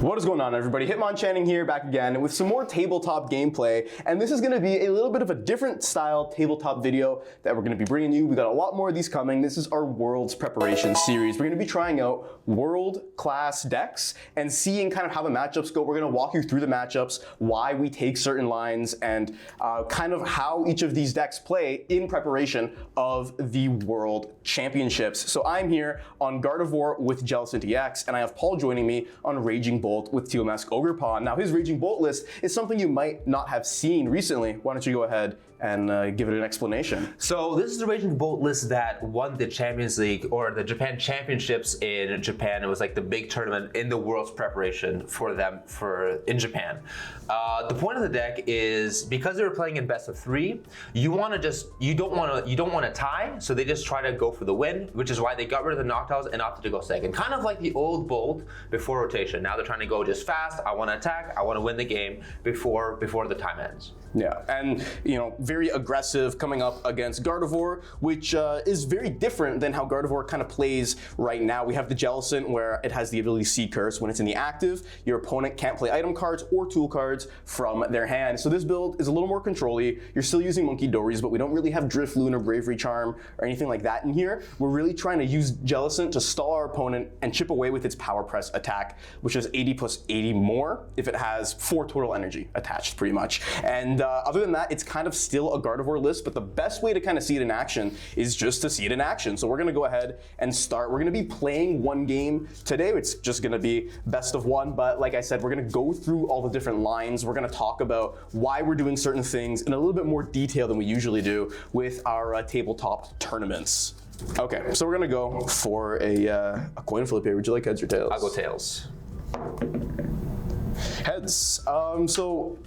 What is going on, everybody? Hitmonchanting here, back again with some more tabletop gameplay, and this is going to be a little bit of a different style tabletop video that we're going to be bringing you. We got a lot more of these coming. This is our Worlds Preparation series. We're going to be trying out world-class decks and seeing kind of how the matchups go. We're going to walk you through the matchups, why we take certain lines, and kind of how each of these decks play in preparation of the World Championships. So I'm here on Gardevoir with Jellicent EX, and I have Paul joining me on Raging Bolt with Teal Ogerpon. Now, his Raging Bolt list is something you might not have seen recently. Why don't you go ahead and give it an explanation? So this is the Raging Bolt list that won the Champions League or the Japan Championships in Japan. It was like the big tournament in the World's preparation for them in Japan. The point of the deck is because they were playing in best of 3, you don't want to tie, so they just try to go for the win, which is why they got rid of the knockdowns and opted to go second. Kind of like the old Bolt before rotation. Now they're trying to go just fast. I want to attack. I want to win the game before the time ends. Yeah, and very aggressive coming up against Gardevoir, which is very different than how Gardevoir kind of plays right now. We have the Jellicent, where it has the ability to see Curse. When it's in the active, your opponent can't play item cards or tool cards from their hand. So this build is a little more control-y. You're still using Monkey Dories, but we don't really have Drifloon or Bravery Charm or anything like that in here. We're really trying to use Jellicent to stall our opponent and chip away with its Power Press attack, which is 80 plus 80 more if it has 4 total energy attached, pretty much. And other than that, it's kind of still a Gardevoir list, but the best way to kind of see it in action is just to see it in action. So we're going to go ahead and start. We're going to be playing one game today. It's just going to be best of 1, but like I said, we're going to go through all the different lines. We're going to talk about why we're doing certain things in a little bit more detail than we usually do with our tabletop tournaments. Okay, so we're going to go for a coin flip here. Would you like heads or tails? I'll go tails. Heads. So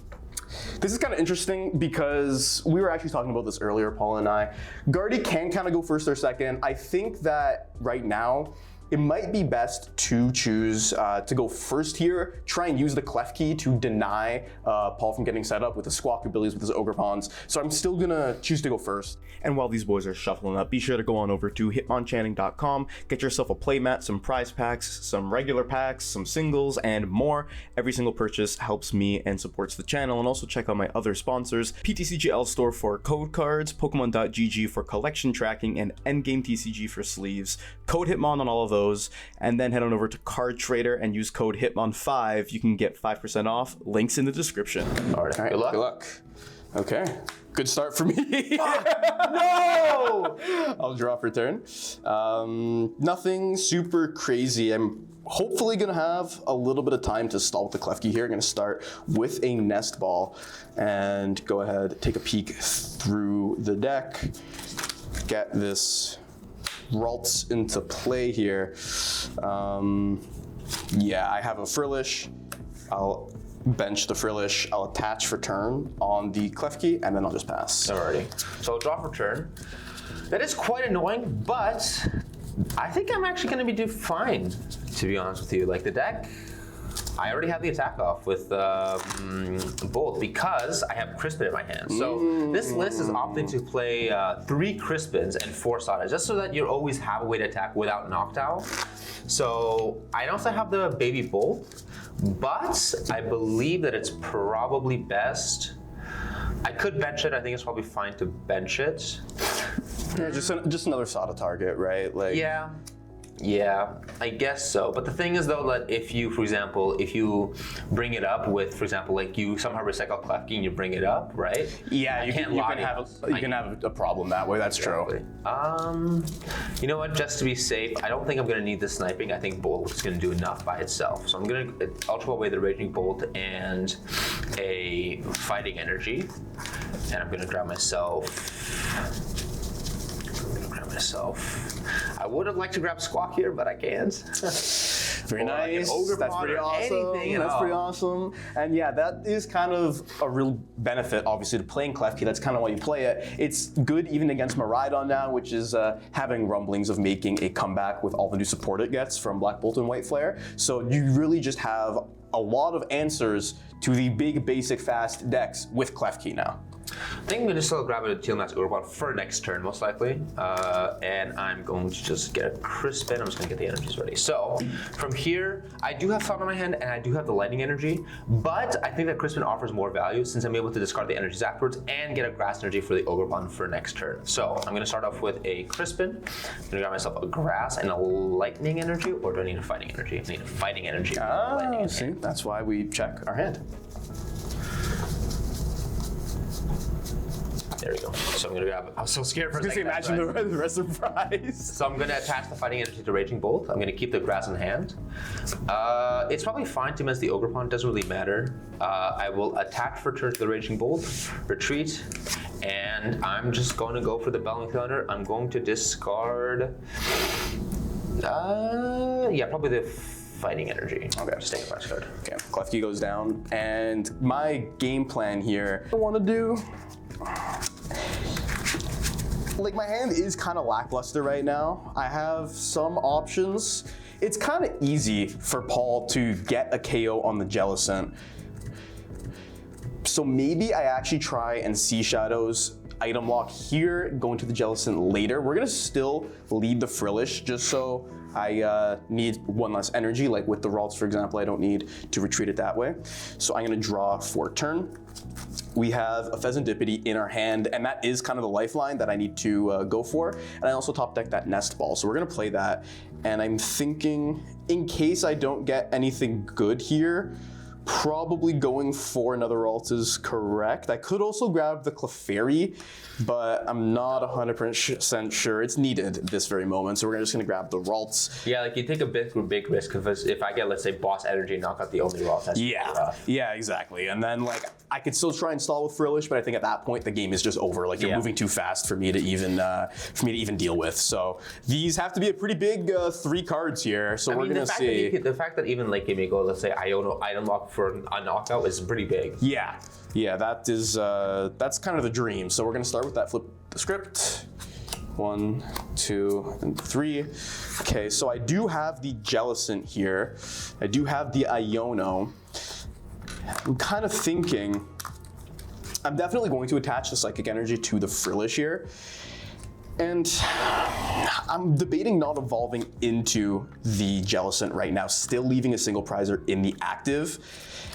this is kind of interesting because we were actually talking about this earlier, Paul and I. Guardy can kind of go first or second. I think that right now, it might be best to choose to go first here, try and use the clef key to deny Paul from getting set up with the Squawkabillies, with his Ogerpons. So I'm still gonna choose to go first. And while these boys are shuffling up, be sure to go on over to hitmonchanting.com, get yourself a playmat, some prize packs, some regular packs, some singles, and more. Every single purchase helps me and supports the channel. And also check out my other sponsors, PTCGL store for code cards, Pokemon.gg for collection tracking, and Endgame TCG for sleeves. Code Hitmon on all of those, and then head on over to Card Trader and use code HITMON5. You can get 5% off. Links in the description. All right. Good luck. Good luck. Okay. Good start for me. No! I'll draw for turn. Nothing super crazy. I'm hopefully gonna have a little bit of time to stall with the clef key here. I'm gonna start with a Nest Ball and go ahead, take a peek through the deck, get this Ralts into play here. Yeah, I have a Frillish. I'll bench the Frillish. I'll attach for turn on the clef key, and then I'll just pass. Alrighty. So I'll draw for turn. That is quite annoying, but I think I'm actually going to do fine, to be honest with you. Like the deck, I already have the attack off with Bolt because I have Crispin in my hand. So this list is opting to play 3 Crispins and 4 Sadas, just so that you always have a way to attack without knockdown. So I also have the baby Bolt, but I believe that it's probably best. I could bench it. I think it's probably fine to bench it. Yeah, just another Sada target, right? Like. Yeah, I guess so. But the thing is though that if you, for example, if you bring it up with, for example, like you somehow recycle clef key and you bring it up, right? Yeah, you can have a problem that way. That's true. You know what? Just to be safe, I don't think I'm gonna need the sniping. I think Bolt is gonna do enough by itself. So I'm gonna Ultra away the Raging Bolt and a Fighting Energy, and I'm gonna grab myself. I would have liked to grab Squawk here, but I can't. Very nice. That's pretty awesome. That's pretty awesome. And yeah, that is kind of a real benefit, obviously, to playing clef key. That's kind of why you play it. It's good even against Miraidon now, which is having rumblings of making a comeback with all the new support it gets from Black Bolt and White Flare. So you really just have a lot of answers to the big, basic, fast decks with clef key now. I think I'm going to still grab a Teal Mask Ogerpon for next turn, most likely. And I'm going to just get a Crispin. I'm just going to get the energies ready. So, from here, I do have Thought on my hand, and I do have the Lightning Energy, but I think that Crispin offers more value since I'm able to discard the energies afterwards and get a Grass Energy for the Ogerpon for next turn. So, I'm going to start off with a Crispin. I'm going to grab myself a Grass and a Lightning Energy, or do I need a Fighting Energy? I need a Fighting Energy. Ah, see, that's why we check our hand. There we go. So I'm gonna grab. I was so scared for a second. Imagine the rest of the prize. So I'm gonna attach the Fighting Energy to Raging Bolt. I'm gonna keep the Grass in hand. It's probably fine to miss the Ogerpon. Doesn't really matter. I will attach for turn to the Raging Bolt, retreat, and I'm just going to go for the Bellowing Thunder. I'm going to discard. Yeah, probably the Fighting Energy. Okay. Just take a fresh card. Okay, Klefki goes down, and my game plan here, I want to do. Like, my hand is kind of lackluster right now. I have some options. It's kind of easy for Paul to get a KO on the Jellicent. So maybe I actually try and Sea Shadows item lock here, going to the Jellicent later. We're gonna still lead the Frillish just so I need one less energy, like with the Ralts, for example. I don't need to retreat it that way. So I'm gonna draw for turn. We have a Fezandipiti in our hand, and that is kind of the lifeline that I need to go for. And I also top deck that Nest Ball, so we're gonna play that. And I'm thinking, in case I don't get anything good here, probably going for another Ralts is correct. I could also grab the Clefairy, but I'm not 100% sure it's needed at this very moment. So we're just gonna grab the Ralts. Yeah, like you take a big risk because if I get, let's say, Boss Energy and knock out the only Ralts, that's rough. Yeah, exactly. And then like I could still try and stall with Frillish, but I think at that point the game is just over. Like you're moving too fast for me to even deal with. So these have to be a pretty big 3 cards here. So we're gonna see. The fact that even late game you go, let's say Iono item lock for a knockout is pretty big. Yeah, that is that's kind of the dream. So we're gonna start with that. Flip the script. 1, 2, and 3. Okay, so I do have the Jellicent here. I do have the Iono. I'm kind of thinking I'm definitely going to attach the Psychic Energy to the Frillish here. And I'm debating not evolving into the Jellicent right now, still leaving a single prizer in the active.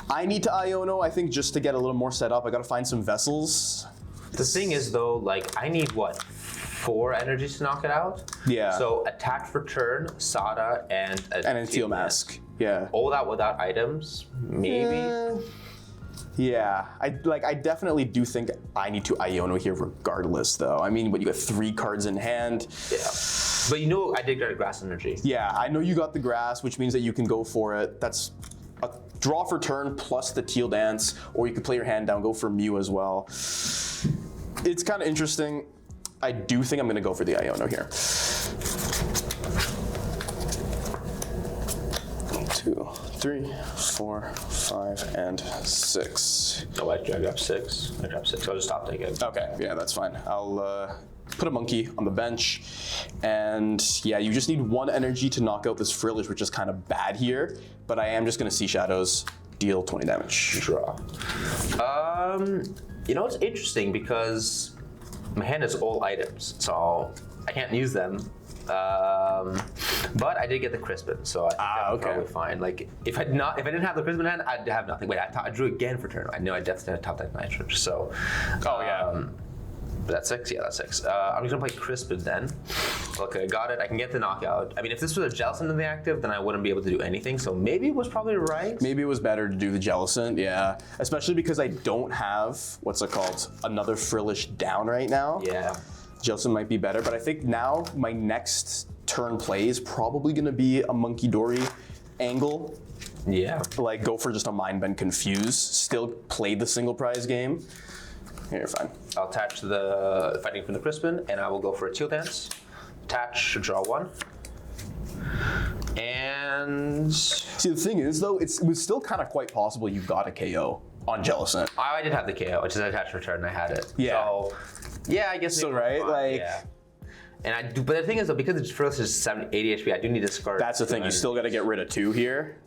I need to Iono, I think, just to get a little more set up. I gotta find some vessels. The thing is, though, like, I need, what, 4 energies to knock it out? Yeah. So, attach for turn, Sada, and a Teal Mask. Yeah. All that without items? Maybe? Yeah, I definitely do think I need to Iono here regardless, though. I mean, but you got 3 cards in hand. Yeah. But you know I did get a Grass Energy. Yeah, I know you got the Grass, which means that you can go for it. That's a draw for turn plus the Teal Dance, or you could play your hand down, go for Mew as well. It's kind of interesting. I do think I'm going to go for the Iono here. 2, 3, 4, 5, and 6. Oh, I grabbed 6. I grabbed 6. I'll just stop taking it. Okay, yeah, that's fine. I'll put a monkey on the bench. And yeah, you just need 1 energy to knock out this Frillish, which is kind of bad here. But I am just going to Sea Shadows, deal 20 damage. Draw. You know, it's interesting because my hand is all items, so I can't use them. But I did get the Crispin, so I think that's probably fine. Like if I didn't have the Crispin hand, I'd have nothing. Wait, I drew again for turn. I know I definitely had top deck Night Stretcher, so. But that's 6. Yeah, that's 6. I'm just gonna play Crispin then. Okay, I got it. I can get the knockout. I mean, if this was a Jellicent in the active, then I wouldn't be able to do anything. So maybe it was probably right. Maybe it was better to do the Jellicent, yeah. Especially because I don't have another Frillish down right now. Yeah. Jellicent might be better, but I think now my next turn play is probably going to be a Monkey Dory angle. Yeah. Like go for just a Mind Bend Confuse, still play the single prize game. Here, you're fine. I'll attach the Fighting from the Crispin, and I will go for a Teal Dance. Attach, draw 1. And... See, the thing is, though, it was still kind of quite possible you got a KO on Jellicent. I did have the KO, which is attached return, and I had it. Yeah. So, yeah, I guess. So, right? Like. Yeah. And I do, but the thing is, though, because the first is 80 HP, I do need to discard. That's the thing. You still got to get rid of 2 here.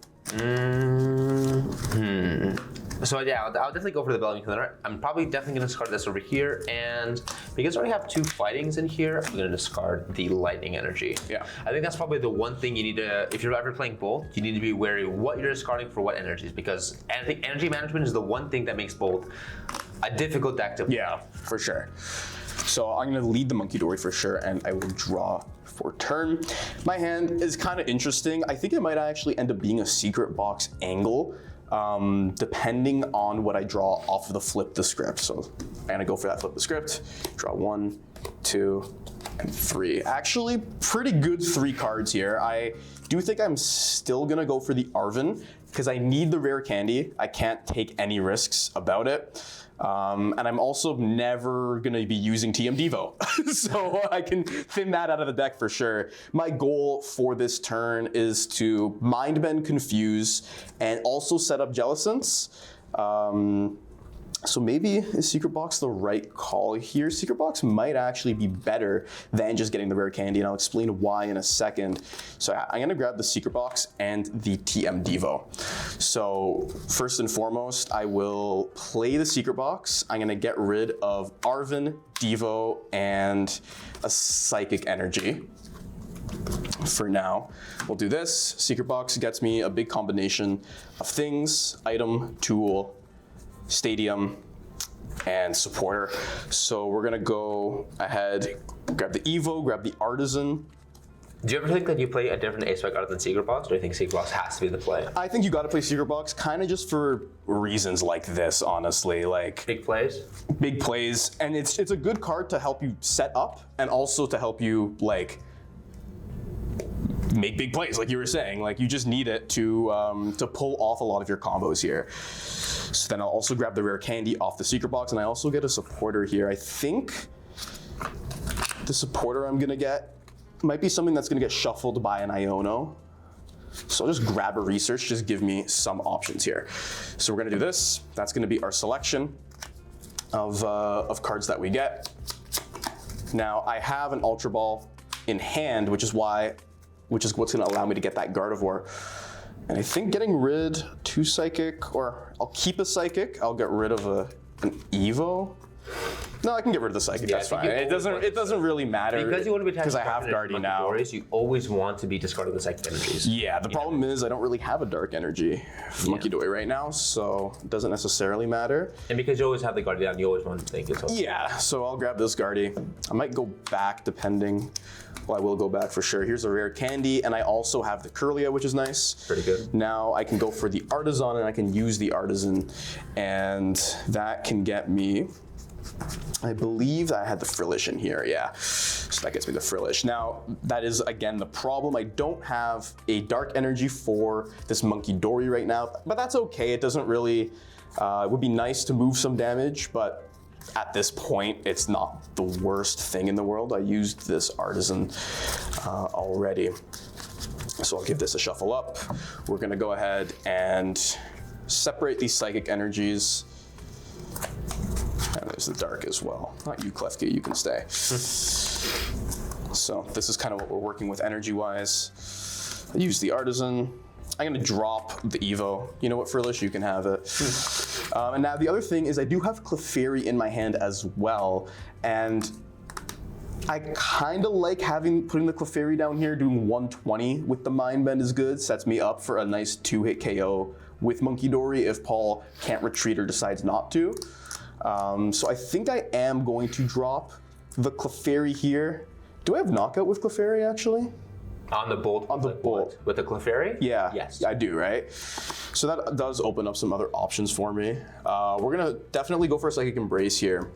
So yeah, I'll definitely go for the Bellamy Thunder. I'm probably definitely going to discard this over here, and because I already have 2 Fightings in here, I'm going to discard the Lightning Energy. Yeah. I think that's probably the one thing you need to, if you're ever playing both, you need to be wary what you're discarding for what energies, because I think energy management is the one thing that makes both a difficult deck to play. Yeah, for sure. So I'm going to lead the Monkey Dory for sure, and I will draw for turn. My hand is kind of interesting. I think it might actually end up being a secret box angle, depending on what I draw off of the flip the script. So I'm gonna go for that flip the script. Draw 1, 2, and 3. Actually, pretty good 3 cards here. I do think I'm still gonna go for the Arven because I need the rare candy. I can't take any risks about it. And I'm also never gonna be using TM Devo, so I can thin that out of the deck for sure. My goal for this turn is to Mind Bend, Confuse, and also set up Jellicents. So maybe is Secret Box the right call here? Secret Box might actually be better than just getting the rare candy, and I'll explain why in a second. So I'm gonna grab the Secret Box and the TM Devo. So first and foremost, I will play the Secret Box. I'm gonna get rid of Arven, Devo, and a Psychic Energy. For now, we'll do this. Secret Box gets me a big combination of things, item, tool, stadium, and supporter. So we're gonna go ahead, grab the Evo, grab the Artisan. Do you ever think that you play a different ace-spec other than Secret Box, or do you think Secret Box has to be the play? I think you gotta play Secret Box kind of just for reasons like this, honestly. Like Big plays? big plays, and it's a good card to help you set up and also to help you like make big plays, like you were saying. Like you just need it to pull off a lot of your combos here. So then I'll also grab the rare candy off the Secret Box, and I also get a supporter here. I think the supporter I'm gonna get might be something that's gonna get shuffled by an Iono. So I'll just grab a research, just give me some options here. So we're gonna do this. That's gonna be our selection of cards that we get. Now I have an Ultra Ball in hand, which is what's gonna allow me to get that Gardevoir. And I think getting rid 2 Psychic, or I'll keep a Psychic, I'll get rid of an Evo. No, I can get rid of the Psychic, Yeah, that's fine. It doesn't really matter Because you want to be because I have Guardy now. Dories, you always want to be discarding the Psychic Energies. Yeah, the problem is I don't really have a Dark Energy for Monkey Dory right now, so it doesn't necessarily matter. And because you always have the Guardy down, you always want to think it's okay. Yeah, so I'll grab this Guardy. I might go back depending. Well, I will go back for sure. Here's a rare candy, and I also have the Curlia, which is nice. Pretty good. Now I can go for the Artisan, and I can use the Artisan, and that can get me, I believe I had the Frillish in here, yeah. So that gets me the Frillish. Now, that is, again, the problem. I don't have a Dark Energy for this Monkey Dory right now, but that's okay. It doesn't really, it would be nice to move some damage, but at this point, it's not the worst thing in the world. I used this Artisan already. So I'll give this a shuffle up. We're gonna go ahead and separate these Psychic Energies. And there's the Dark as well. Not you, Klefki, you can stay. So this is kind of what we're working with energy-wise. I use the Artisan. I'm gonna drop the Evo. You know what, Frillish, you can have it. And now the other thing is I do have Clefairy in my hand as well, and I kind of like putting the Clefairy down here. Doing 120 with the Mind Bend is good. Sets me up for a nice 2-hit KO with Monkey Dory if Paul can't retreat or decides not to. So I think I am going to drop the Clefairy here. Do I have knockout with Clefairy actually? On the Bolt? On the Bolt. With the Clefairy? Yeah. Yes. I do, right? So that does open up some other options for me. We're gonna definitely go for a Psychic Embrace here.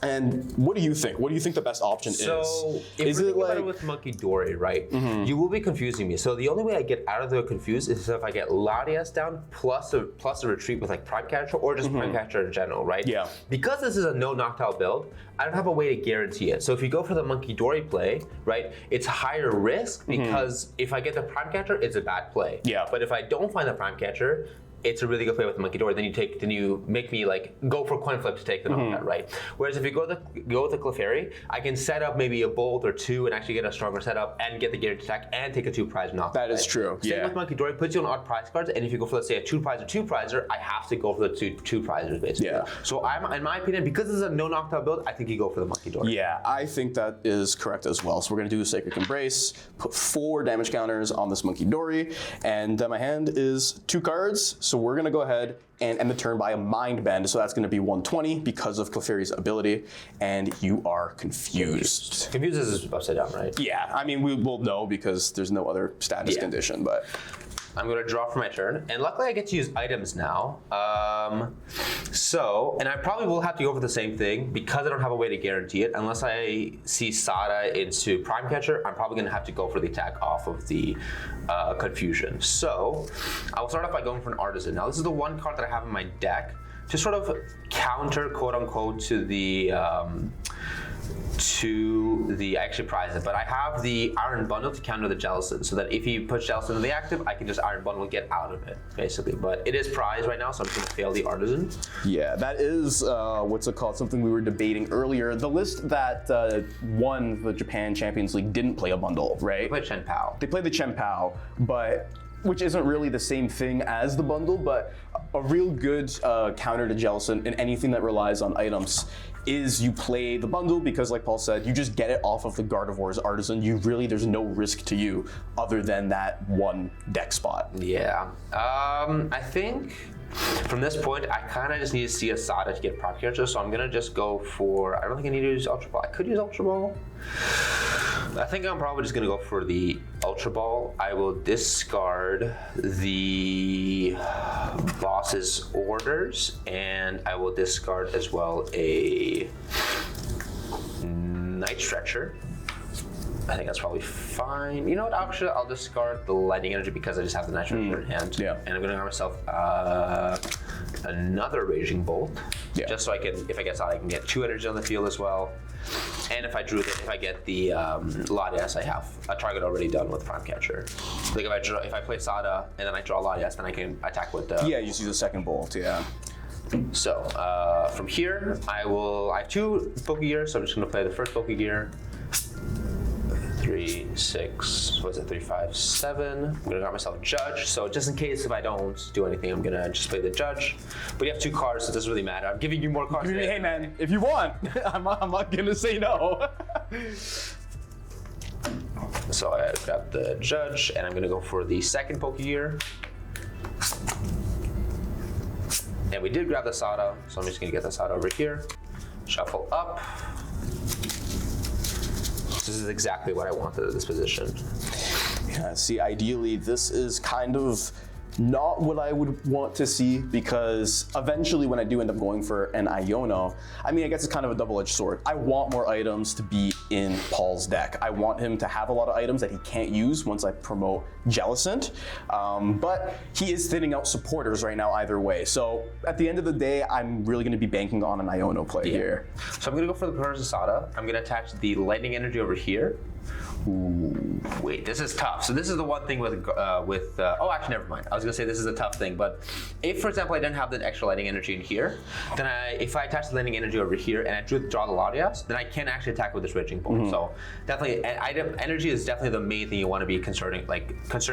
And what do you think? What do you think the best option is? So, if we're thinking about it with Monkey Dory, right, you will be confusing me. So the only way I get out of the confused is if I get Latias down plus a retreat with like Prime Catcher or just Prime Catcher in general, right? Yeah. Because this is a no knocked-out build, I don't have a way to guarantee it. So if you go for the Monkey Dory play, right, it's higher risk because if I get the Prime Catcher, it's a bad play. Yeah. But if I don't find the Prime Catcher, it's a really good play with Monkey Dory. Then you make me like go for coin flip to take the knockout, right? Whereas if you go with the Clefairy, I can set up maybe a Bolt or two and actually get a stronger setup and get the geared attack and take a 2-prize knockout. That is true. Same with Monkey Dory, puts you on odd prize cards, and if you go for, let's say, a 2-prize or 2-prizer, I have to go for the two prizers basically. Yeah. So in my opinion, because this is a no knockdown build, I think you go for the Monkey Dory. Yeah, I think that is correct as well. So we're gonna do a Sacred Embrace, put 4 damage counters on this Monkey Dory, and my hand is 2 cards. So we're gonna go ahead and end the turn by a Mind Bend. So that's gonna be 120 because of Clefairy's ability, and you are confused. Confused is upside down, right? Yeah, I mean, we will know because there's no other status condition, but. I'm going to draw for my turn, and luckily I get to use items now. And I probably will have to go for the same thing because I don't have a way to guarantee it. Unless I see Sada into Prime Catcher, I'm probably going to have to go for the attack off of the Confusion. So I will start off by going for an Artisan. Now this is the one card that I have in my deck to sort of counter, quote unquote, to the I actually prize it, but I have the Iron Bundle to counter the Jellicent, so that if he puts Jellicent into the active, I can just Iron Bundle and get out of it, basically. But it is prized right now, so I'm just going to fail the Artisan. Yeah, that is, what's it called, something we were debating earlier. The list that won the Japan Champions League didn't play a bundle, right? They played Chen Pao. They played the Chen Pao, but which isn't really the same thing as the bundle, but a real good counter to Jellicent and anything that relies on items is you play the bundle because, like Paul said, you just get it off of the Gardevoir's Artisan. There's no risk to you other than that one deck spot. Yeah. I think from this point, I kind of just need to see a Sada to get Prime Catcher, so I'm going to just go for, I don't think I need to use Ultra Ball. I could use Ultra Ball. I think I'm probably just going to go for the Ultra Ball. I will discard the boss's orders, and I will discard as well a Night Stretcher. I think that's probably fine. You know what, actually, I'll discard the Lightning Energy because I just have the Night Stretcher in hand. Yeah. And I'm going to grab myself another Raging Bolt, just so I can, if I get Sada, I can get 2 energy on the field as well. And if I get the Latias, I have a target already done with Prime Catcher. Like if I play Sada and then I draw Latias, then I can attack with the... Yeah, you use the second bolt, yeah. So from here, I have 2 Pokégear, so I'm just going to play the first Pokégear. 3, 6, what is it, 3, 5, 7. I'm gonna grab myself Judge, so just in case if I don't do anything, I'm gonna just play the Judge. But you have 2 cards, so it doesn't really matter. I'm giving you more cards. Hey man, if you want, I'm not gonna say no. So I grab the Judge, and I'm gonna go for the second Pokégear. And we did grab the Sada, so I'm just gonna get the Sada over here. Shuffle up. This is exactly what I wanted at this position. Yeah, see, ideally, this is kind of not what I would want to see because eventually when I do end up going for an Iono, I mean, I guess it's kind of a double-edged sword. I want more items to be in Paul's deck. I want him to have a lot of items that he can't use once I promote Jellicent, but he is thinning out supporters right now either way. So at the end of the day, I'm really gonna be banking on an Iono play here. So I'm gonna go for the Purrs of Sada. I'm gonna attach the Lightning Energy over here. Ooh, wait, this is tough. So this is the one thing with oh, actually, never mind. I was gonna say this is a tough thing, but if, for example, I didn't have the extra Lightning Energy in here, then if I attach the Lightning Energy over here and I draw the Latias, then I can actually attack with this Raging Bolt. So definitely, energy is definitely the main thing you want to be concerning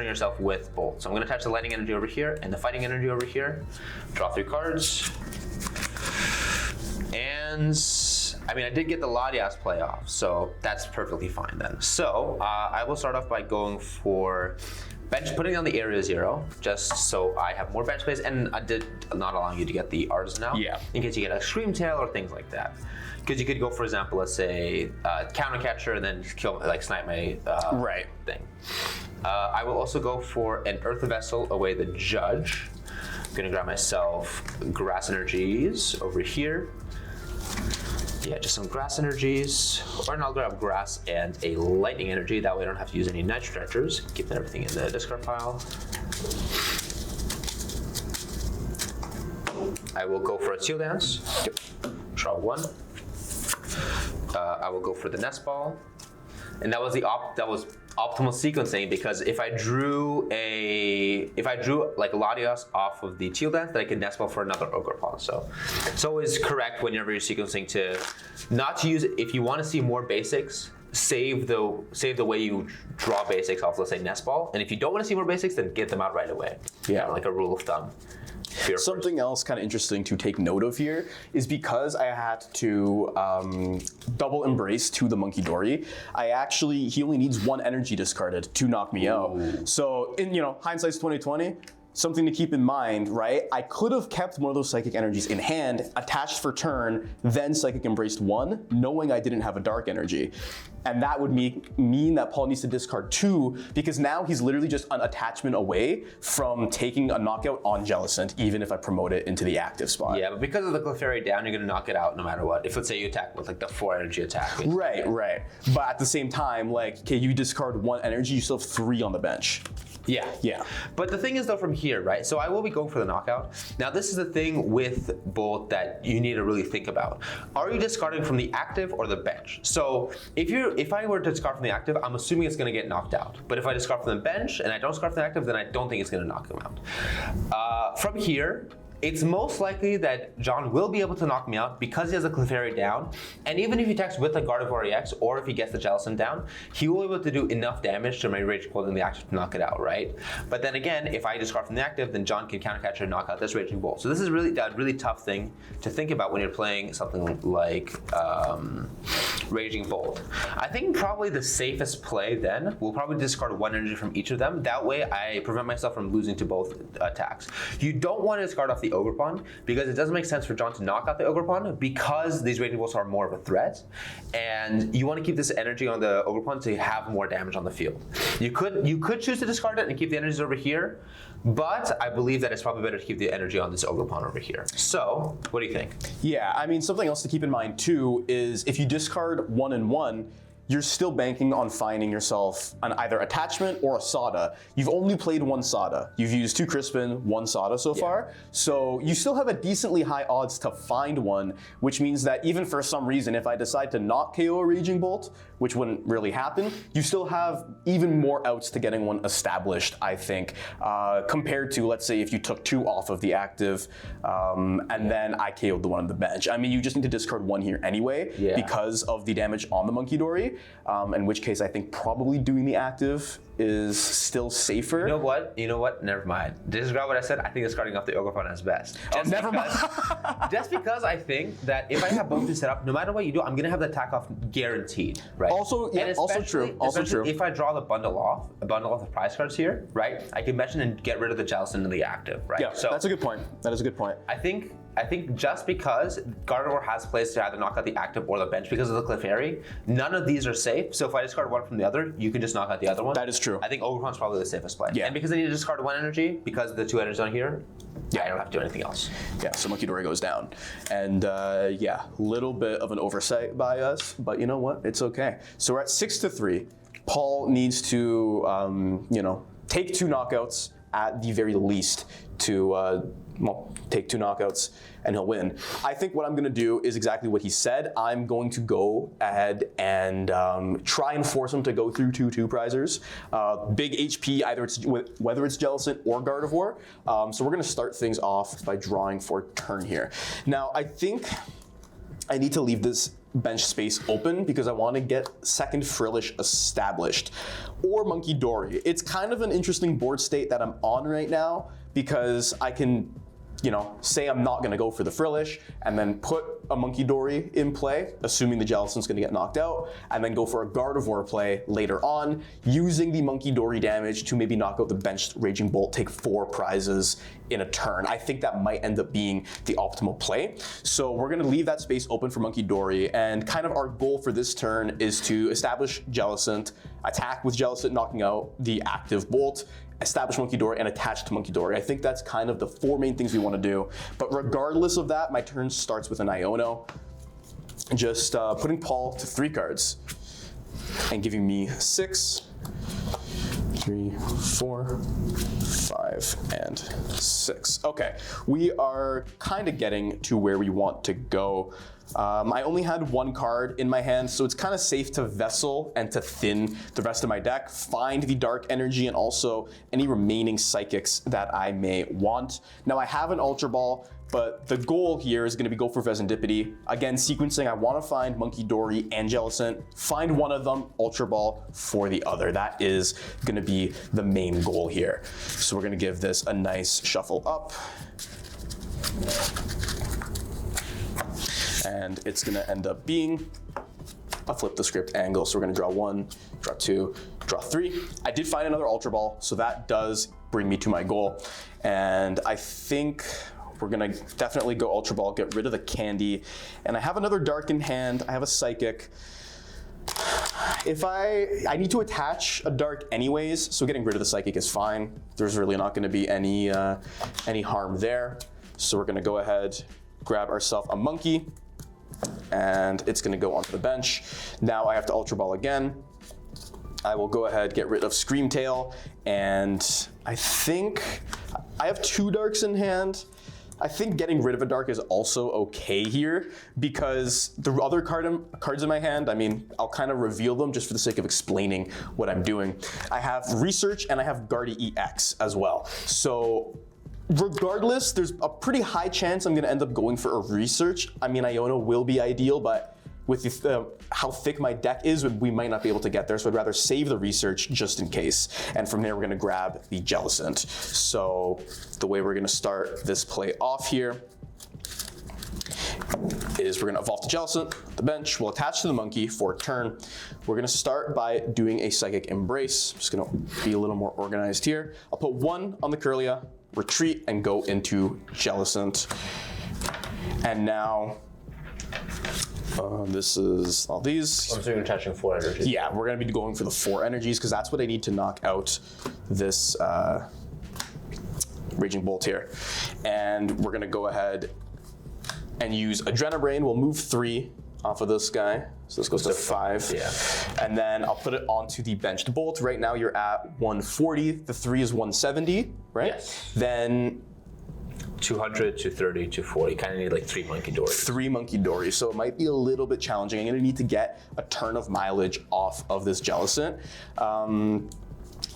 yourself with Bolt. So I'm gonna attach the Lightning Energy over here and the Fighting Energy over here. Draw 3 cards. And I mean, I did get the Latias playoff, so that's perfectly fine then. So I will start off by going for putting on the area 0, just so I have more bench space, and I did not allowing you to get the Artisan out, in case you get a Scream Tail or things like that. Because you could go, for example, let's say Counter Catcher and then kill, snipe my thing. I will also go for an Earthen Vessel away the Judge. I'm gonna grab myself Grass Energies over here. Yeah, just some Grass Energies, or I'll grab Grass and a Lightning Energy. That way I don't have to use any Night Stretchers. Keep everything in the discard pile. I will go for a Teal Dance. Draw 1. I will go for the Nest Ball. And that was optimal sequencing, because if I drew like Latias off of the Teal dance, then I could Nest Ball for another Ogerpon. So it's correct whenever you're sequencing to not to use, if you want to see more basics, save the way you draw basics off, let's say, Nest Ball. And if you don't want to see more basics, then get them out right away. Yeah. Like a rule of thumb. Something else kind of interesting to take note of here is because I had to double embrace to the Monkey Dory, he only needs 1 energy discarded to knock me out. So in hindsight's 2020, something to keep in mind, right? I could have kept one of those Psychic Energies in hand, attached for turn, then Psychic Embraced 1, knowing I didn't have a Dark Energy. And that would mean that Paul needs to discard 2, because now he's literally just an attachment away from taking a knockout on Jellicent, even if I promote it into the active spot. Yeah, but because of the Clefairy down, you're gonna knock it out no matter what. If, let's say, you attack with like the 4 energy attack. Right. But at the same time, like, okay, you discard 1 energy, you still have 3 on the bench. Yeah. But the thing is though, from here, right? So I will be going for the knockout. Now this is the thing with Bolt that you need to really think about. Are you discarding from the active or the bench? So if I were to discard from the active, I'm assuming it's gonna get knocked out. But if I discard from the bench and I don't discard from the active, then I don't think it's gonna knock him out. From here, it's most likely that John will be able to knock me out because he has a Clefairy down. And even if he attacks with a Gardevoir EX, or if he gets the Jellicent down, he will be able to do enough damage to my Raging Bolt in the active to knock it out, right? But then again, if I discard from the active, then John can countercatcher and knock out this Raging Bolt. So this is really a really tough thing to think about when you're playing something like Raging Bolt. I think probably the safest play then will probably discard 1 energy from each of them. That way I prevent myself from losing to both attacks. You don't want to discard off the Ogerpon, because it doesn't make sense for John to knock out the Ogerpon, because these Raging Bolts are more of a threat, and you want to keep this energy on the Ogerpon to have more damage on the field. You could choose to discard it and keep the energies over here, but I believe that it's probably better to keep the energy on this Ogerpon over here. So, what do you think? Yeah, I mean, something else to keep in mind too is if you discard 1 and 1, you're still banking on finding yourself an either attachment or a Sada. You've only played 1 Sada. You've used 2 Crispin, 1 Sada so far. So you still have a decently high odds to find one, which means that even for some reason, if I decide to not KO a Raging Bolt, which wouldn't really happen, you still have even more outs to getting one established, I think, compared to, let's say, if you took 2 off of the active and then I KO'd the one on the bench. I mean, you just need to discard 1 here anyway because of the damage on the Monkey Dory. In which case I think probably doing the active is still safer. You know what? Never mind. Disregard what I said. I think discarding off the Ogerpon is best. Never mind. Just because I think that if I have both these set up, no matter what you do, I'm gonna have the attack off guaranteed, right? Also true. If I draw the bundle off the prize cards here, right? I can mention and get rid of the Jellicent in the active, right? Yeah, so that's a good point. That is a good point. I think just because Gardevoir has plays to either knock out the active or the bench because of the Clefairy, none of these are safe. So if I discard 1 from the other, you can just knock out the other one. That is true. I think Ogerpon's probably the safest play. Yeah. And because I need to discard 1 energy, because of the 2 energies on here, I don't have to do anything else. Yeah, so Monkey Dory goes down. And little bit of an oversight by us, but you know what? It's okay. So we're at 6-3. Paul needs to, take 2 knockouts at the very least to take 2 knockouts and he'll win. I think what I'm gonna do is exactly what he said. I'm going to go ahead and try and force him to go through 2 prizers. Big HP, whether it's Jellicent or Gardevoir. So we're gonna start things off by drawing for turn here. Now, I think I need to leave this bench space open because I want to get second Frillish established, or Monkey Dory. It's kind of an interesting board state that I'm on right now because I can, say I'm not going to go for the Frillish and then put a Monkey Dory in play, assuming the Jellicent's going to get knocked out, and then go for a Gardevoir play later on, using the Monkey Dory damage to maybe knock out the benched Raging Bolt, take 4 prizes in a turn. I think that might end up being the optimal play. So we're going to leave that space open for Monkey Dory, and kind of our goal for this turn is to establish Jellicent, attack with Jellicent knocking out the active Bolt, establish Monkey Dory, and attach to Monkey Dory. I think that's kind of the 4 main things we want to do. But regardless of that, my turn starts with an Iono. Just putting Paul to 3 cards and giving me 6, 3, 4, 5, 5 and 6. Okay, we are kind of getting to where we want to go. I only had one card in my hand, so it's kind of safe to Vessel and to thin the rest of my deck, find the Dark Energy and also any remaining Psychics that I may want. Now I have an Ultra Ball, but the goal here is going to be go for Fezandipiti. Again, sequencing, I want to find Monkey Dory and Jellicent, find one of them, Ultra Ball for the other. That is going to be the main goal here. So we're going to give this a nice shuffle up. And it's going to end up being a flip the script angle. So we're going to draw 1, draw 2, draw 3. I did find another Ultra Ball, so that does bring me to my goal. And I think we're gonna definitely go Ultra Ball, get rid of the candy. And I have another Dark in hand, I have a Psychic. If I need to attach a Dark anyways, so getting rid of the Psychic is fine. There's really not gonna be any harm there. So we're gonna go ahead, grab ourselves a Monkey, and it's gonna go onto the bench. Now I have to Ultra Ball again. I will go ahead, get rid of Screamtail, and I think I have 2 Darks in hand. I think getting rid of a Dark is also okay here because the other cards in my hand, I mean, I'll kind of reveal them just for the sake of explaining what I'm doing. I have Research and I have Gardevoir EX as well. So regardless, there's a pretty high chance I'm gonna end up going for a Research. I mean, Iono will be ideal, but with how thick my deck is, we might not be able to get there, so I'd rather save the Research just in case. And from there, we're gonna grab the Jellicent. So the way we're gonna start this play off here is we're gonna evolve to Jellicent, the bench, we'll attach to the Monkey for a turn. We're gonna start by doing a Psychic Embrace. I'm just gonna be a little more organized here. I'll put 1 on the Kirlia, retreat, and go into Jellicent. And now, this is all these. So you're attaching 4 energies. Yeah, we're gonna be going for the 4 energies because that's what I need to knock out this Raging Bolt here. And we're gonna go ahead and use Adrenabrain. We'll move 3 off of this guy. So this goes to 5. Yeah. And then I'll put it onto the benched Bolt. Right now you're at 140. The 3 is 170, right? Yes. Then 200, 230, 240. Kind of need like 3 Monkey Dories. 3 Monkey Dories, so it might be a little bit challenging. I'm gonna need to get a turn of mileage off of this Jellicent.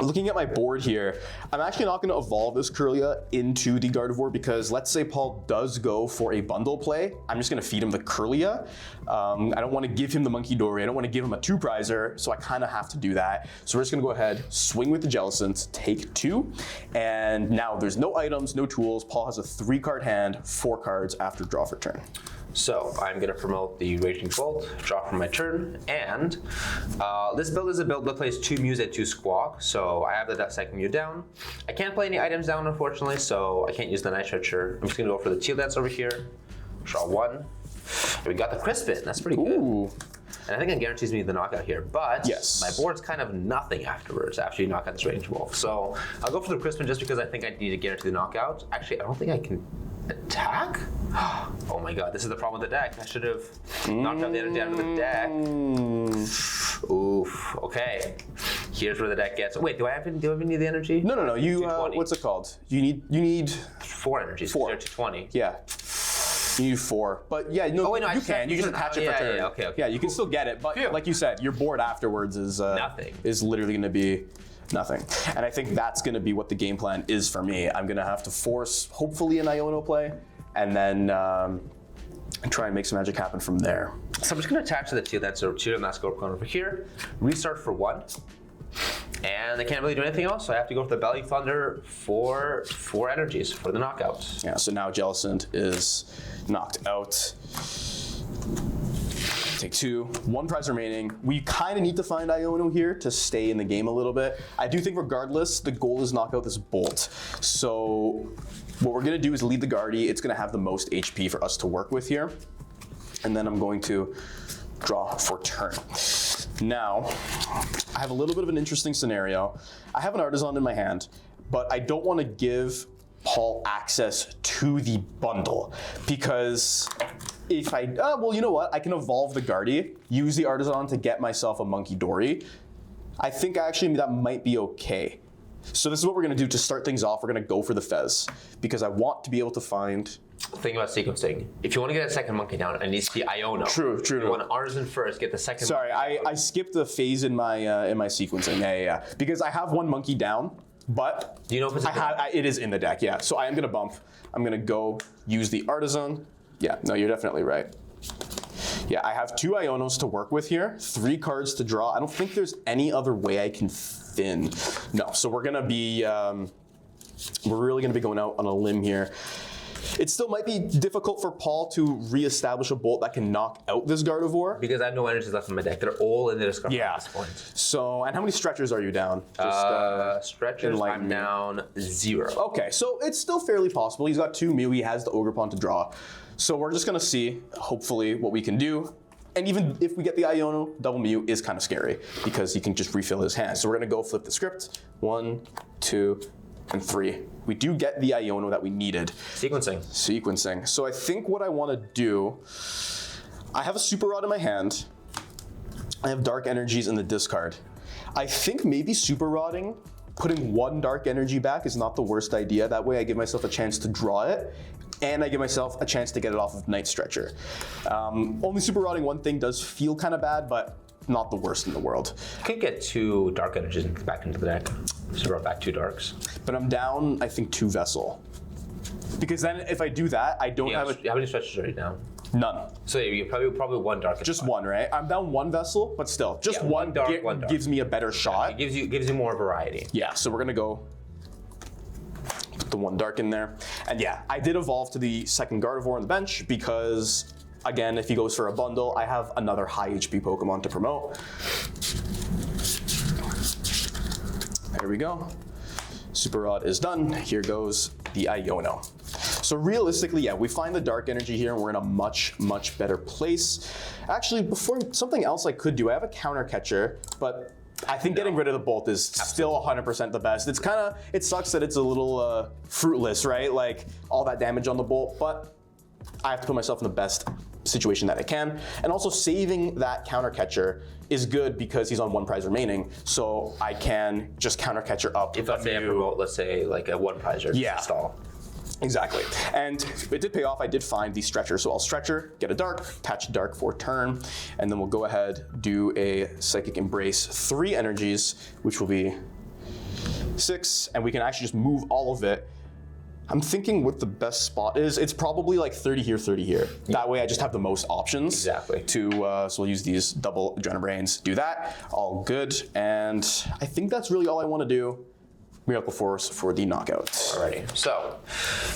Looking at my board here, I'm actually not gonna evolve this Kirlia into the Gardevoir because let's say Paul does go for a bundle play, I'm just gonna feed him the Kirlia. I don't wanna give him the Monkey Dory, I don't wanna give him a 2-prizer, so I kinda have to do that. So we're just gonna go ahead, swing with the Jellicent, take 2, and now there's no items, no tools. Paul has a 3-card hand, 4 cards after draw for turn. So I'm gonna promote the Raging Bolt, draw for my turn, and this build is a build that plays 2 Mews at 2 Squawk, so I have the second Mew down. I can't play any items down, unfortunately, so I can't use the Night Stretcher. I'm just gonna go for the Teal that's over here, draw 1. And we got the Crispin, that's pretty good. Ooh. And I think it guarantees me the knockout here, but yes, my board's kind of nothing afterwards after you knock out this Raging Bolt. So I'll go for the Crispin just because I think I need to guarantee the knockout. Actually, I don't think I can attack? Oh my god, this is the problem with the deck. I should have knocked out the energy out of the deck. Oof, okay. Here's where the deck gets. Wait, do I even need the energy? No. You, what's it called? You need 4 energies. 4. 220. Yeah. You need 4. But yeah, no, you can. You just attach it for turn. Yeah, okay. Yeah, you can still get it, but like you said, your board afterwards is nothing. Is literally gonna be nothing. And I think that's gonna be what the game plan is for me. I'm gonna have to force, hopefully, an Iono play, and then try and make some magic happen from there. So I'm just gonna attach to the Teal that's over here, and that's Ogerpon over here. Restart for 1. And I can't really do anything else, so I have to go for the Belly Thunder for 4 energies for the knockout. Yeah, so now Jellicent is knocked out. Take 2, 1 prize remaining. We kind of need to find Iono here to stay in the game a little bit. I do think regardless, the goal is knock out this Bolt. So what we're gonna do is lead the Guardy. It's gonna have the most HP for us to work with here. And then I'm going to draw for turn. Now, I have a little bit of an interesting scenario. I have an Artisan in my hand, but I don't want to give Paul access to the bundle because if I, well, you know what? I can evolve the Guardy, use the Artisan to get myself a Monkey Dory. I think actually that might be okay. So this is what we're gonna do to start things off. We're gonna go for the Fez because I want to be able to find. Think about sequencing. If you want to get a second monkey down, it needs to be Iono. True. You want Artisan first, get the second. Sorry, I skipped the phase in my sequencing. Yeah. Because I have one monkey down, but Do you know if it's it is in the deck. Yeah. So I am gonna bump. I'm gonna go use the Artisan. Yeah. No, you're definitely right. Yeah, I have 2 Ionos to work with here, 3 cards to draw. I don't think there's any other way I can thin. No, so we're gonna be, we're really gonna be going out on a limb here. It still might be difficult for Paul to reestablish a Bolt that can knock out this Gardevoir. Because I have no energies left in my deck. They're all in the discard Yeah. at this point. So, and how many stretchers are you down? Stretchers, enlighten I'm me. down 0. Okay, so it's still fairly possible. He's got 2 Mew, he has the Ogerpon to draw. So we're just gonna see, hopefully, what we can do. And even if we get the Iono, double Mew is kind of scary because he can just refill his hand. So we're gonna go flip the script. 1, 2, and 3. We do get the Iono that we needed. Sequencing. So I think what I wanna do, I have a Super Rod in my hand. I have Dark Energies in the discard. I think maybe Super Rodding, putting 1 Dark Energy back is not the worst idea. That way I give myself a chance to draw it, and I give myself a chance to get it off of Night Stretcher. Only Super Rodding 1 thing does feel kind of bad, but not the worst in the world. Could get 2 Dark Energies back into the deck. So brought back 2 Darks. But I'm down, I think, 2 Vessel. Because then if I do that, I don't have How many Stretchers are you down? none. So you probably 1 Dark. Just 1, right? I'm down 1 Vessel, but still, just Yeah, one one dark, one dark. gives me a better shot. It gives you more variety. Yeah, so we're gonna go put the 1 Dark in there. And yeah, I did evolve to the second Gardevoir on the bench because, again, if he goes for a bundle, I have another high HP Pokemon to promote. There we go. Super Rod is done. Here goes the Iono. So realistically, yeah, we find the Dark Energy here and we're in a much, much better place. Actually, before something else I could do, I have a counter catcher, but I think getting rid of the Bolt is still 100% the best. It's kind of, it sucks that it's a little fruitless, right? Like all that damage on the Bolt, but I have to put myself in the best situation that I can. And also saving that counter catcher is good because he's on 1 prize remaining, so I can just counter catcher up. If let's say I promote, let's say like a 1 prizer stall. Exactly. And it did pay off. I did find the Stretcher. So I'll Stretcher, get a Dark, catch Dark for turn, and then we'll go ahead, do a Psychic Embrace 3 energies, which will be 6, and we can actually just move all of it. I'm thinking what the best spot is. It's probably like 30 here, 30 here. That way I just have the most options. Exactly. So we'll use these double Adrenaline Brains, do that, all good. And I think that's really all I want to do. Miracle Force for the knockout. Alrighty, so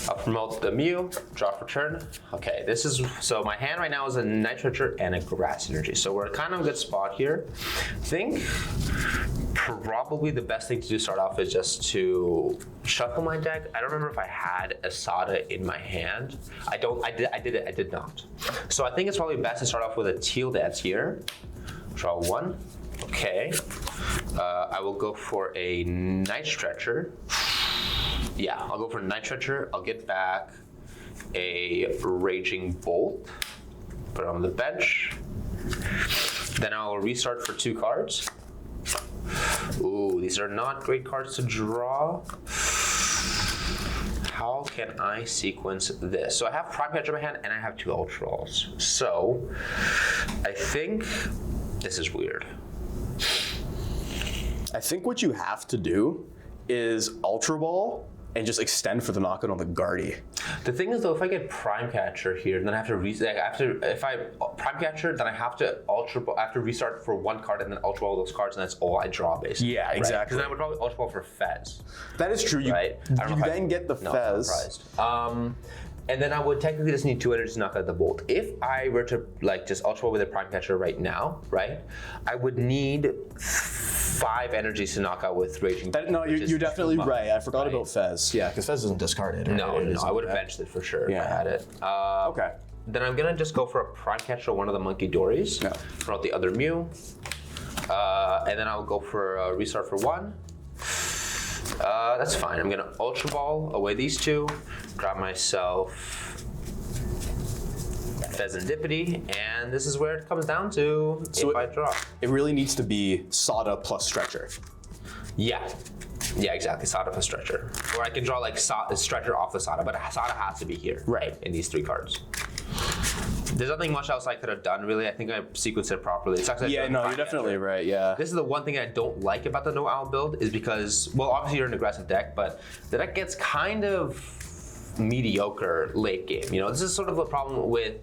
I'll promote the Mew, draw for turn. Okay, this is, so my hand right now is a Night Stretcher and a Grass Energy. So we're kind of a good spot here. I think probably the best thing to do to start off is just to shuffle my deck. I don't remember if I had a Sada in my hand. I did not. So I think it's probably best to start off with a Teal that's here. Draw 1. Okay, I will go for a Night Stretcher. Yeah, I'll go for a Night Stretcher. I'll get back a Raging Bolt, put it on the bench. Then I'll restart for 2 cards. Ooh, these are not great cards to draw. How can I sequence this? So I have Prime Catcher in my hand and I have 2 Ultra Balls. So I think this is weird. I think what you have to do is Ultra Ball and just extend for the knockout on the Guardy. The thing is though, if I get Prime Catcher here, then I have to if I Prime Catcher, then I have to Ultra Ball, I have to restart for 1 card and then Ultra Ball those cards, and that's all I draw basically. Yeah, exactly. Because then I would probably Ultra Ball for Fez. That is true. You, right? I don't know you then get the Fez. And then I would technically just need 2 energies to knock out the Bolt. If I were to like just Ultra Ball with a Prime Catcher right now, right, I would need 5 energies to knock out with Raging Bolt. No, you're definitely right. I forgot about Fez. Yeah, because Fez isn't discarded. Right? No, I would have benched it for sure if I had it. Okay. Then I'm gonna just go for a Prime Catcher, one of the Monkey Dories. Yeah. Throw out the other Mew. And then I'll go for a restart for 1. That's fine. I'm gonna Ultra Ball away these 2, grab myself Fezandipiti, and this is where it comes down to if I draw. It really needs to be Sada plus Stretcher. Yeah. Yeah, exactly. Sada for Stretcher. Or I can draw like Stretcher off the Sada, but Sada has to be here. Right. In these 3 cards. There's nothing much else I could have done, really. I think I sequenced it properly. It sucks Yeah, no, you're definitely right, yeah. This is the one thing I don't like about the No Owl build, is because, well, obviously you're an aggressive deck, but the deck gets kind of mediocre late game. You know, this is sort of a problem with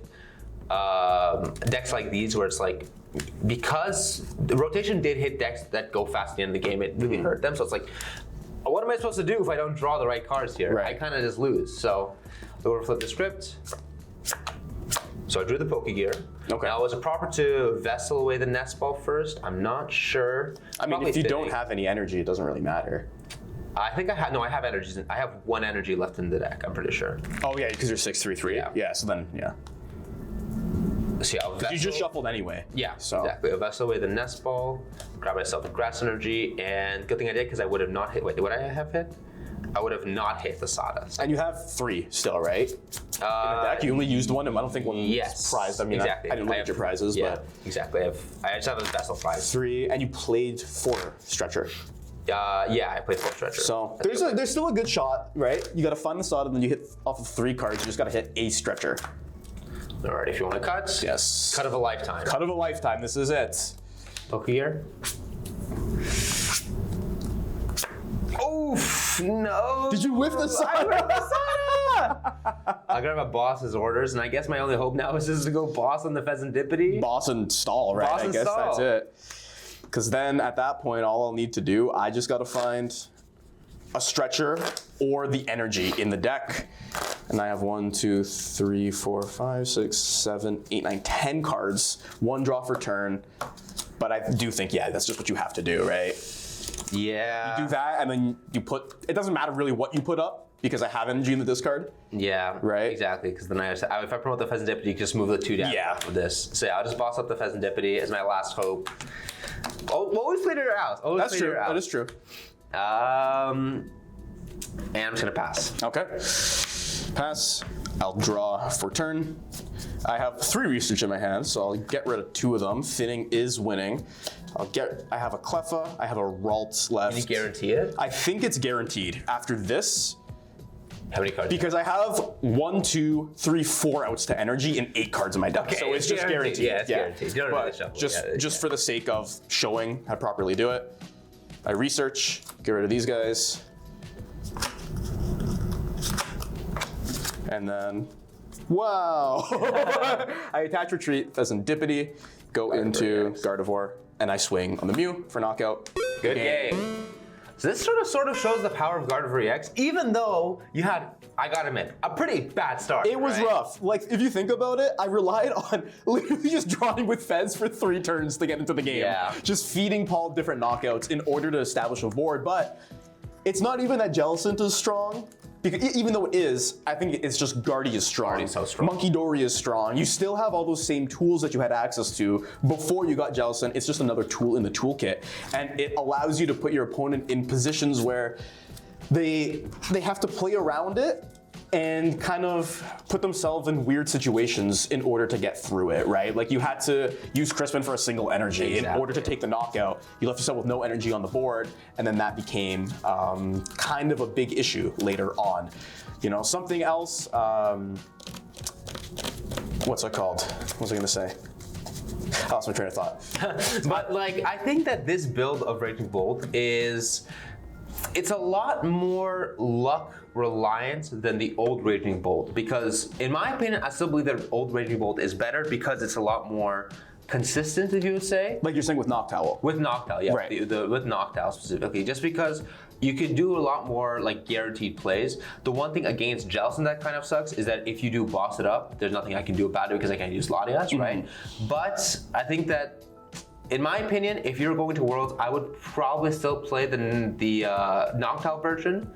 decks like these, where it's like, because the rotation did hit decks that go fast at the end of the game, it really hurt them. So it's like, what am I supposed to do if I don't draw the right cards here? Right. I kind of just lose. So we're gonna flip the script. So I drew the Pokégear. Okay. Now, was it proper to Vessel away the Nest Ball first? I'm not sure. I mean, Probably if you fitting. don't have any energy, it doesn't really matter. I think I have, no, I have energies. I have 1 energy left in the deck, I'm pretty sure. Oh yeah, because you're 6/3/3. Yeah. Yeah, so then, yeah. So yeah, I'll Vessel. You just shuffled anyway. Yeah, So. exactly. I'll Vessel away the Nest Ball, grab myself a Grass Energy, and good thing I did, because I would have not hit, wait, would I have hit? I would have not hit the Sada. And you have 3 still, right? In the deck, you only used 1, and I don't think one Yes. prized. I mean, exactly. I didn't look at have, your prizes, yeah, but exactly. I just have a Vessel prize. 3, and you played 4 Stretcher. Yeah, I played 4 Stretcher. So there's still a good shot, right? You got to find the Sada, and then you hit off of 3 cards. You just got to hit a Stretcher. All right, if you want to cut, Yes. cut of a lifetime. Cut of a lifetime. This is it. Pokégear. Oof, no. Did you whiff the Sada? I whiffed the Sada! I'll grab a boss's orders, and I guess my only hope now is just to go boss on the Fezandipiti. Boss and stall, right? Boss I and guess stall. that's it. Because then at that point, all I'll need to do, I just got to find a Stretcher or the energy in the deck. And I have 1, 2, 3, 4, 5, 6, 7, 8, 9, 10 cards. 1 draw for turn. But I do think, yeah, that's just what you have to do, right? Yeah. Do that, and then you put, it doesn't matter really what you put up, because I have energy in the discard. Yeah. Right? Exactly. Because then if I promote the Fezandipiti, just move the 2 down Yeah. with this. So yeah, I'll just boss up the Fezandipiti as my last hope. Always play to your house. Always That's play to true. your house. That is true. And I'm just gonna pass. Okay. Pass. I'll draw for turn. I have 3 research in my hand, so I'll get rid of 2 of them. Thinning is winning. I have a Cleffa, I have a Ralt left. Can you guarantee it? I think it's guaranteed after this, How many cards? because I have 1, 2, 3, 4 outs to energy and 8 cards in my deck. Okay, So it's just guaranteed. Yeah, it's guaranteed. You don't But really shuffle. just for the sake of showing how to properly do it, I research, get rid of these guys. And then, wow! I attach retreat, Fezandipiti, go into Gardevoir, and I swing on the Mew for knockout. Good game. So this sort of shows the power of Gardevoir EX, even though you had, I gotta admit, a pretty bad start. It was right? rough. Like, if you think about it, I relied on literally just drawing with Fez for 3 turns to get into the game. Yeah. Just feeding Paul different knockouts in order to establish a board, but it's not even that Jellicent is strong. Because even though it is, I think it's just Guardy is strong. Guardy's so strong. Monkey Dory is strong. You still have all those same tools that you had access to before you got Jellicent. It's just another tool in the toolkit. And it allows you to put your opponent in positions where they have to play around it and kind of put themselves in weird situations in order to get through it, right? Like you had to use Crispin for a single energy in order to take the knockout. You left yourself with no energy on the board, and then that became kind of a big issue later on. You know, something else, what's it called? What was I gonna say? I lost my train of thought. But like, I think that this build of Raging Bolt it's a lot more luck reliant than the old Raging Bolt, because in my opinion, I still believe that old Raging Bolt is better because it's a lot more consistent, if you would say. Like you're saying with Noctowl. With Noctowl, yeah, Right. with Noctowl specifically, just because you can do a lot more like guaranteed plays. The one thing against Jellicent that kind of sucks is that if you do boss it up, there's nothing I can do about it because I can't use Latias, right? But I think that, in my opinion, if you're going to Worlds, I would probably still play the Noctowl version.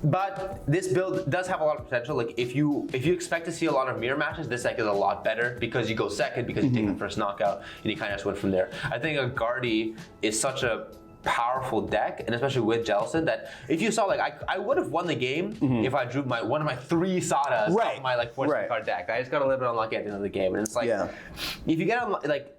But this build does have a lot of potential. Like if you expect to see a lot of mirror matches, this deck is a lot better because you go second, because you take the first knockout, and you kind of just went from there. I think a Guardy is such a powerful deck, and especially with Jellicent, that if you saw, like, I would have won the game if I drew one of my 3 Sadas off my like 14 card deck. I just got a little bit unlucky at the end of the game, and it's like, if you get on like.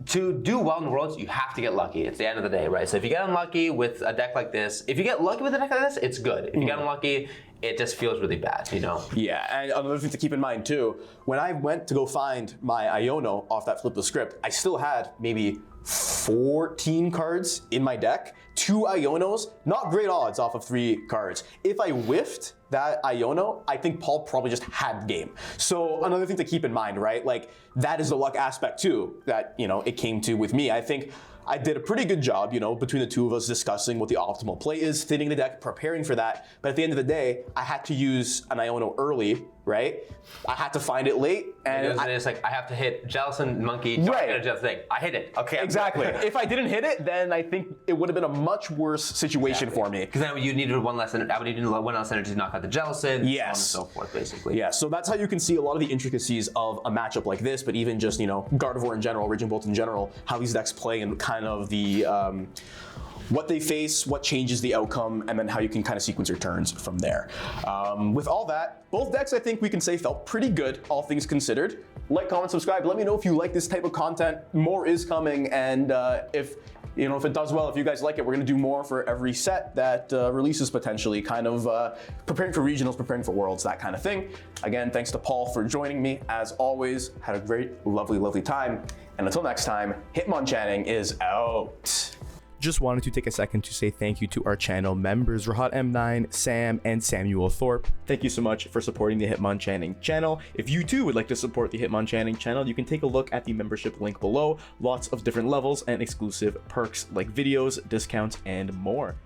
to do well in Worlds, you have to get lucky. It's the end of the day, right? So if you get unlucky with a deck like this, if you get lucky with a deck like this, it's good. If you get unlucky, it just feels really bad, you know? Yeah, and another thing to keep in mind too, when I went to go find my Iono off that flip the script, I still had maybe 14 cards in my deck, 2 Ionos, not great odds off of 3 cards. If I whiffed that Iono, I think Paul probably just had game. So another thing to keep in mind, right? Like that is the luck aspect too, that, you know, it came to with me. I think I did a pretty good job, you know, between the two of us discussing what the optimal play is, thinning the deck, preparing for that. But at the end of the day, I had to use an Iono early, right? I had to find it late, and it's like I have to hit Jellicent, Monkey, right. Thing. I hit it. Okay, exactly. If I didn't hit it, then I think it would have been a much worse situation for me. Because then you needed one less energy. I would need one less energy to knock out the Jellicent, yes, so on and so forth, basically. Yeah. So that's how you can see a lot of the intricacies of a matchup like this, but even just, you know, Gardevoir in general, Raging Bolt in general, how these decks play, and kind of the what they face, what changes the outcome, and then how you can kind of sequence your turns from there. With all that, both decks I think we can say felt pretty good, all things considered. Like, comment, subscribe. Let me know if you like this type of content. More is coming, and if it does well, if you guys like it, we're gonna do more for every set that releases potentially, kind of preparing for regionals, preparing for worlds, that kind of thing. Again, thanks to Paul for joining me. As always, had a great, lovely time. And until next time, Hitmonchanting is out. Just wanted to take a second to say thank you to our channel members, Rahat M9, Sam, and Samuel Thorpe. Thank you so much for supporting the Hitmonchanting channel. If you too would like to support the Hitmonchanting channel, you can take a look at the membership link below. Lots of different levels and exclusive perks like videos, discounts, and more.